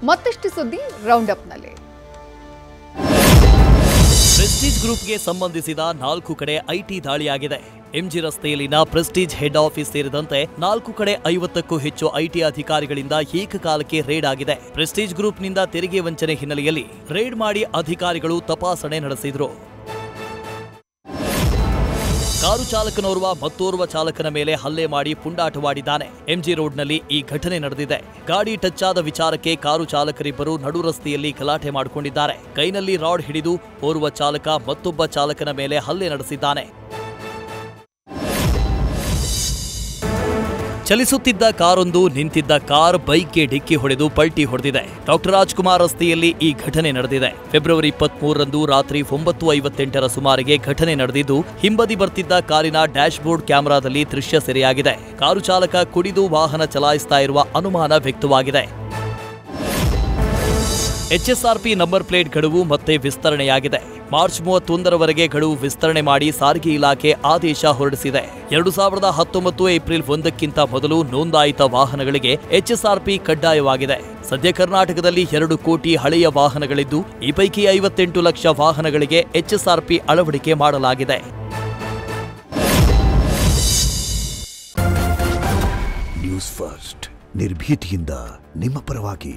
ಮತ್ತಷ್ಟು ಸುದ್ದಿ round ಅಪ್ನಲ್ಲಿ. Prestige ಗ್ರೂಪ್ಗೆ ಸಂಬಂಧಿಸಿದ 4 ಕಡೆ ಐಟಿ ದಾಳಿಯಾಗಿದೆ. ಎಂಜಿ ರಸ್ತೆಯಲ್ಲಿನ ಪ್ರೆಸ್ಟೀಜ್ ಹೆಡ್ ಆಫೀಸ್ ಸೇರಿದಂತೆ 4 ಕಡೆ 50ಕ್ಕೂ ಹೆಚ್ಚು ಐಟಿ ಅಧಿಕಾರಿಗಳಿಂದ ಏಕಕಾಲಕ್ಕೆ ರೇಡ್ ಆಗಿದೆ. ಪ್ರೆಸ್ಟೀಜ್ ಗ್ರೂಪ್ನಿಂದ ತೆರಿಗೆ ವಂಚನೆ ಹಿನ್ನೆಲೆಯಲ್ಲಿ ರೇಡ್ ಮಾಡಿ ಅಧಿಕಾರಿಗಳು ತಪಾಸಣೆ ನಡೆಸಿದ್ರು. ಕಾರು ಚಾಲಕನೋರ್ವ ಮತ್ತೋರ್ವ ಚಾಲಕನ ಮೇಲೆ ಹಲ್ಲೆ ಮಾಡಿ ಪುಂಡಾಟವಾಡಿದ್ದಾನೆ. ಎಂಜಿ ರೋಡ್ನಲ್ಲಿ ಈ ಘಟನೆ ನಡೆದಿದೆ. ಗಾಡಿ ಟಚ್ ಆದ ವಿಚಾರಕ್ಕೆ ಕಾರು ಚಾಲಕರಿಬ್ಬರು ನಡು ರಸ್ತೆಯಲ್ಲಿ ಗಲಾಟೆ ಮಾಡಿಕೊಂಡಿದ್ದಾರೆ. ಕೈನಲ್ಲಿ ರಾಡ್ ಹಿಡಿದು ಓರ್ವ ಚಾಲಕ ಮತ್ತೊಬ್ಬ ಚಾಲಕನ ಮೇಲೆ ಹಲ್ಲೆ ನಡೆಸಿದ್ದಾನೆ. ಚಲಿಸುತ್ತಿದ್ದ ಕಾರೊಂದು ನಿಂತಿದ್ದ ಕಾರ್ ಬೈಕ್ಗೆ ಡಿಕ್ಕಿ ಹೊಡೆದು ಪಲ್ಟಿ ಹೊಡೆದಿದೆ. ಡಾಕ್ಟರ್ ರಾಜ್ಕುಮಾರ್ ರಸ್ತೆಯಲ್ಲಿ ಈ ಘಟನೆ ನಡೆದಿದೆ. ಫೆಬ್ರವರಿ 23ರಂದು ರಾತ್ರಿ 9:58ರ ಸುಮಾರಿಗೆ ಘಟನೆ ನಡೆದಿದ್ದು, ಹಿಂಬದಿ ಬರ್ತಿದ್ದ ಕಾರಿನ ಡ್ಯಾಶ್ ಬೋರ್ಡ್ ಕ್ಯಾಮೆರಾದಲ್ಲಿ ದೃಶ್ಯ ಸೆರೆಯಾಗಿದೆ. ಕಾರು ಚಾಲಕ ಕುಡಿದು ವಾಹನ ಚಲಾಯಿಸ್ತಾ ಇರುವ ಅನುಮಾನ ವ್ಯಕ್ತವಾಗಿದೆ. ಎಚ್ಎಸ್ಆರ್ಪಿ ನಂಬರ್ ಪ್ಲೇಟ್ ಗಡುವು ಮತ್ತೆ ವಿಸ್ತರಣೆಯಾಗಿದೆ. ಮಾರ್ಚ್ 31ರವರೆಗೆ ಗಡುವು ವಿಸ್ತರಣೆ ಮಾಡಿ ಸಾರಿಗೆ ಇಲಾಖೆ ಆದೇಶ ಹೊರಡಿಸಿದೆ. 2019 ಏಪ್ರಿಲ್ 1ಕ್ಕಿಂತ ಮೊದಲು ನೋಂದಾಯಿತ ವಾಹನಗಳಿಗೆ ಎಚ್ಎಸ್ಆರ್ಪಿ ಕಡ್ಡಾಯವಾಗಿದೆ. ಸದ್ಯ ಕರ್ನಾಟಕದಲ್ಲಿ 2 ಕೋಟಿ ಹಳೆಯ ವಾಹನಗಳಿದ್ದು, ಈ ಪೈಕಿ 58 ಲಕ್ಷ ವಾಹನಗಳಿಗೆ ಎಚ್ಎಸ್ಆರ್ಪಿ ಅಳವಡಿಕೆ ಮಾಡಲಾಗಿದೆ. ನ್ಯೂಸ್ ಫಸ್ಟ್ ನಿರ್ಭೀತಿಯಿಂದ ನಿಮ್ಮ ಪರವಾಗಿ.